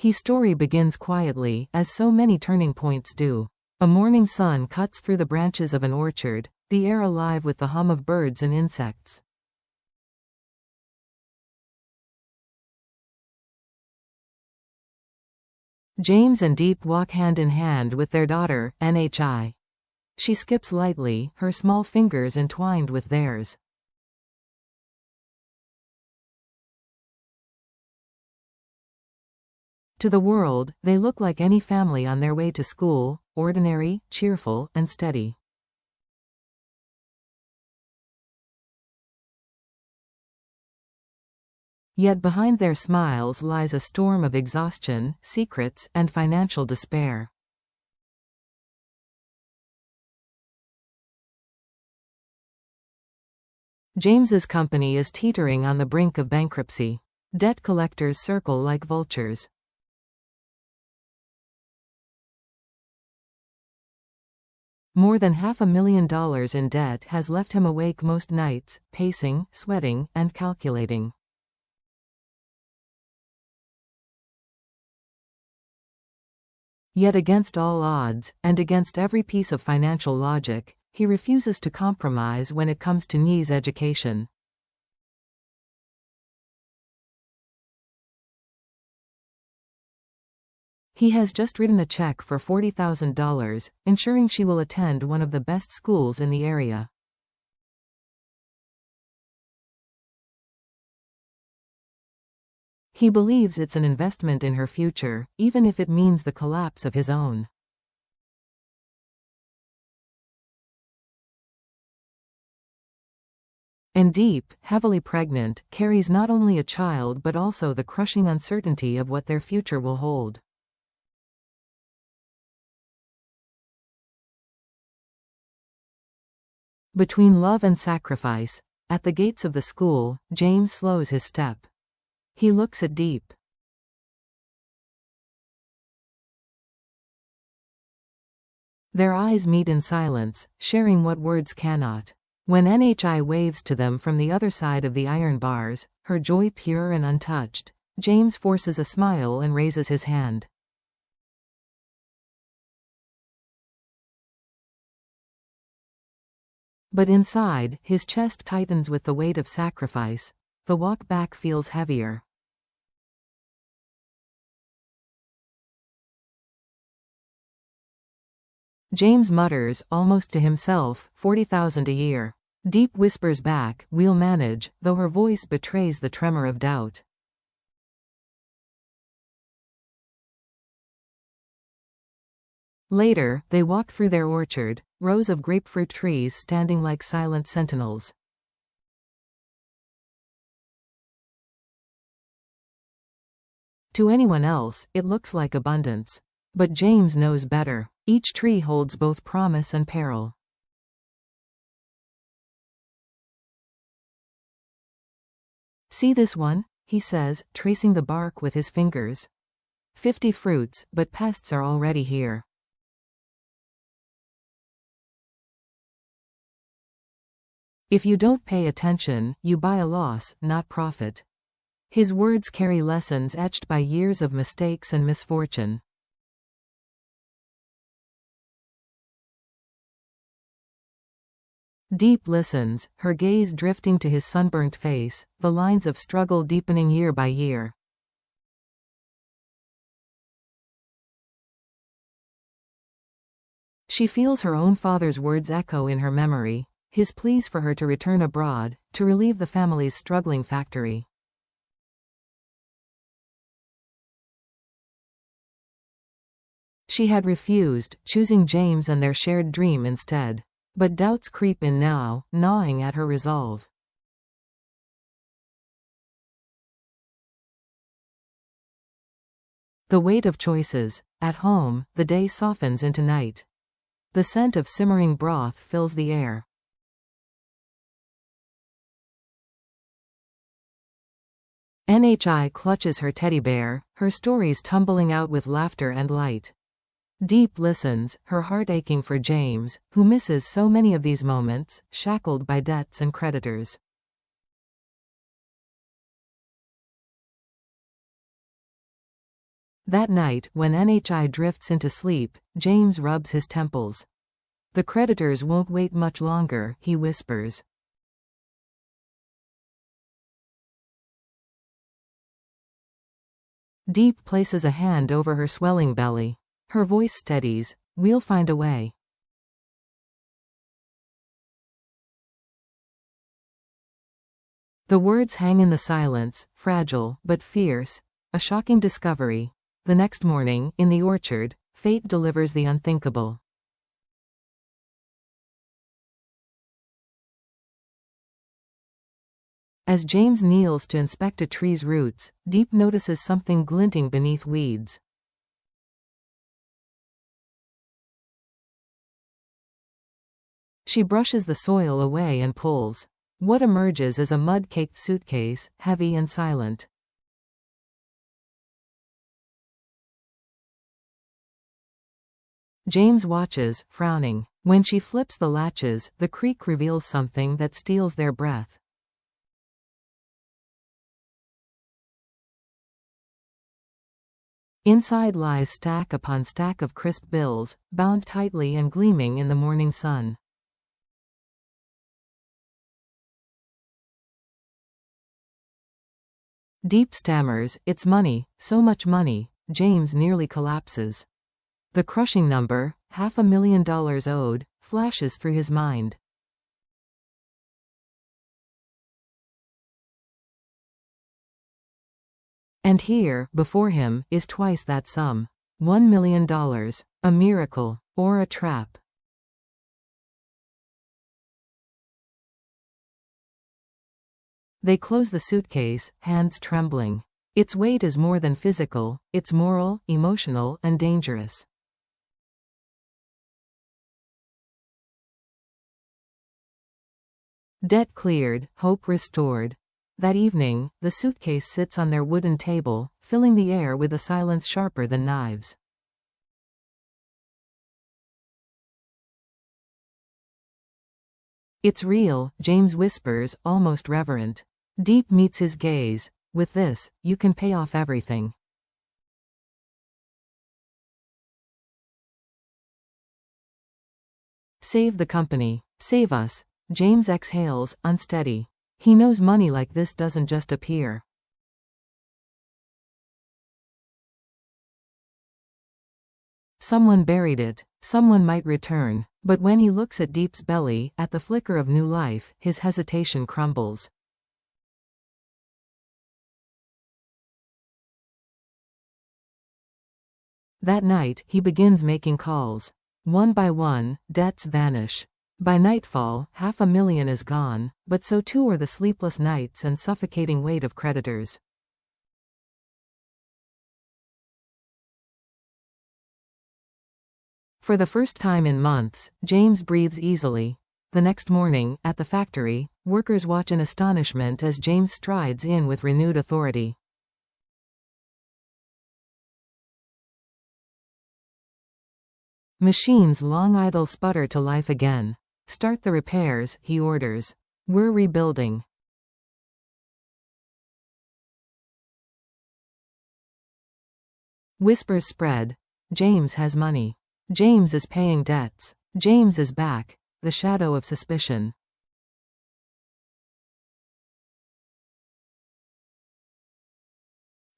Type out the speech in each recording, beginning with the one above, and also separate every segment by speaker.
Speaker 1: His story begins quietly, as so many turning points do. A morning sun cuts through the branches of an orchard, the air alive with the hum of birds and insects. James and Diep walk hand in hand with their daughter, Nhi. She skips lightly, her small fingers entwined with theirs. To the world, they look like any family on their way to school, ordinary, cheerful, and steady. Yet behind their smiles lies a storm of exhaustion, secrets, and financial despair. James's company is teetering on the brink of bankruptcy. Debt collectors circle like vultures. More than $500,000 in debt has left him awake most nights, pacing, sweating, and calculating. Yet against all odds, and against every piece of financial logic, he refuses to compromise when it comes to Nhi's education. He has just written a check for $40,000, ensuring she will attend one of the best schools in the area. He believes it's an investment in her future, even if it means the collapse of his own. And Diep, heavily pregnant, carries not only a child but also the crushing uncertainty of what their future will hold. Between love and sacrifice, at the gates of the school, James slows his step. He looks at Diep. Their eyes meet in silence, sharing what words cannot. When Nhi waves to them from the other side of the iron bars, her joy pure and untouched, James forces a smile and raises his hand. But inside, his chest tightens with the weight of sacrifice. The walk back feels heavier. James mutters, almost to himself, $40,000 a year. Diep whispers back, we'll manage, though her voice betrays the tremor of doubt. Later, they walk through their orchard, rows of grapefruit trees standing like silent sentinels. To anyone else, it looks like abundance. But James knows better. Each tree holds both promise and peril. See this one? He says, tracing the bark with his fingers. 50 fruits, but pests are already here. If you don't pay attention, you buy a loss, not profit. His words carry lessons etched by years of mistakes and misfortune. Diep listens, her gaze drifting to his sunburnt face, the lines of struggle deepening year by year. She feels her own father's words echo in her memory, his pleas for her to return abroad, to relieve the family's struggling factory. She had refused, choosing James and their shared dream instead. But doubts creep in now, gnawing at her resolve. The weight of choices. At home, the day softens into night. The scent of simmering broth fills the air. Nhi clutches her teddy bear, her stories tumbling out with laughter and light. Diep listens, her heart aching for James, who misses so many of these moments, shackled by debts and creditors. That night, when NHI drifts into sleep, James rubs his temples. The creditors won't wait much longer, he whispers. Diep places a hand over her swelling belly. Her voice steadies. We'll find a way. The words hang in the silence, fragile, but fierce. A shocking discovery. The next morning, in the orchard, fate delivers the unthinkable. As James kneels to inspect a tree's roots, Diep notices something glinting beneath weeds. She brushes the soil away and pulls. What emerges is a mud-caked suitcase, heavy and silent. James watches, frowning. When she flips the latches, the creak reveals something that steals their breath. Inside lies stack upon stack of crisp bills, bound tightly and gleaming in the morning sun. Diep stammers, "It's money, so much money." James nearly collapses. The crushing number, $500,000 owed, flashes through his mind. And here, before him, is twice that sum. $1 million. A miracle. Or a trap. They close the suitcase, hands trembling. Its weight is more than physical, it's moral, emotional, and dangerous. Debt cleared, hope restored. That evening, the suitcase sits on their wooden table, filling the air with a silence sharper than knives. "It's real," James whispers, almost reverent. Diep meets his gaze. "With this, you can pay off everything." "Save the company. Save us." James exhales, unsteady. He knows money like this doesn't just appear. Someone buried it. Someone might return. But when he looks at Diep's belly, at the flicker of new life, his hesitation crumbles. That night, he begins making calls. One by one, debts vanish. By nightfall, $500,000 is gone, but so too are the sleepless nights and suffocating weight of creditors. For the first time in months, James breathes easily. The next morning, at the factory, workers watch in astonishment as James strides in with renewed authority. Machines long idle sputter to life again. "Start the repairs," he orders. "We're rebuilding." Whispers spread. James has money. James is paying debts. James is back. The shadow of suspicion.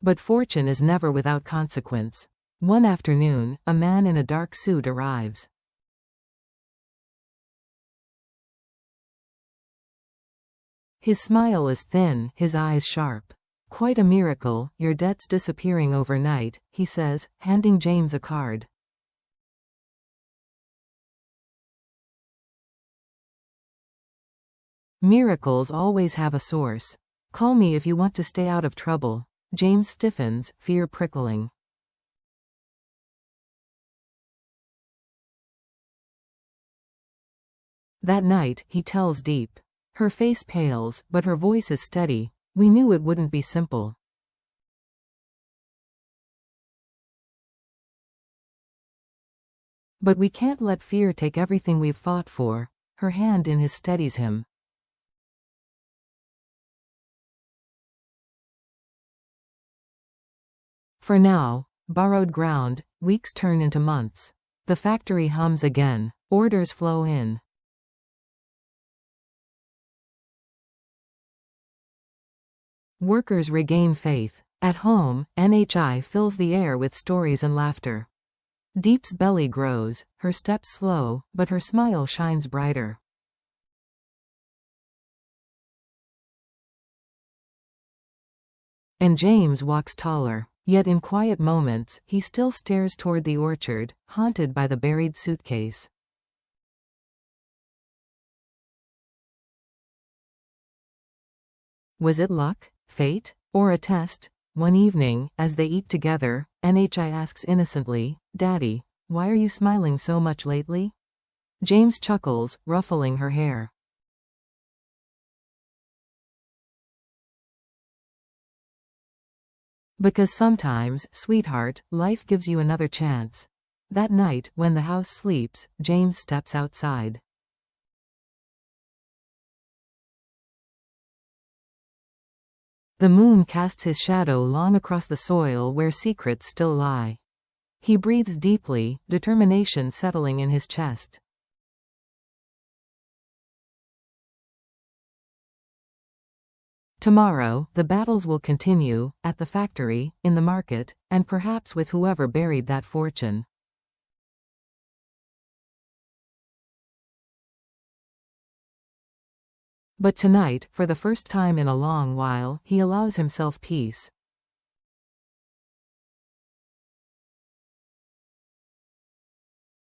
Speaker 1: But fortune is never without consequence. One afternoon, a man in a dark suit arrives. His smile is thin, his eyes sharp. "Quite a miracle, your debt's disappearing overnight," he says, handing James a card. Miracles always have a source. "Call me if you want to stay out of trouble." James stiffens, fear prickling. That night, he tells Diep. Her face pales, but her voice is steady. "We knew it wouldn't be simple. But we can't let fear take everything we've fought for." Her hand in his steadies him. "For now, Borrowed ground, weeks turn into months. The factory hums again. Orders flow in. Workers regain faith. At home, NHI fills the air with stories and laughter. Diep's belly grows, her steps slow, but her smile shines brighter. And James walks taller. Yet in quiet moments, he still stares toward the orchard, haunted by the buried suitcase. Was it luck, fate, or a test? One evening, as they eat together, NHI asks innocently, "Daddy, why are you smiling so much lately?" James chuckles, ruffling her hair. Because sometimes, sweetheart, life gives you another chance. That night, when the house sleeps, James steps outside. The moon casts his shadow long across the soil where secrets still lie. He breathes deeply, determination settling in his chest. Tomorrow, the battles will continue, at the factory, in the market, and perhaps with whoever buried that fortune. But tonight, for the first time in a long while, he allows himself peace.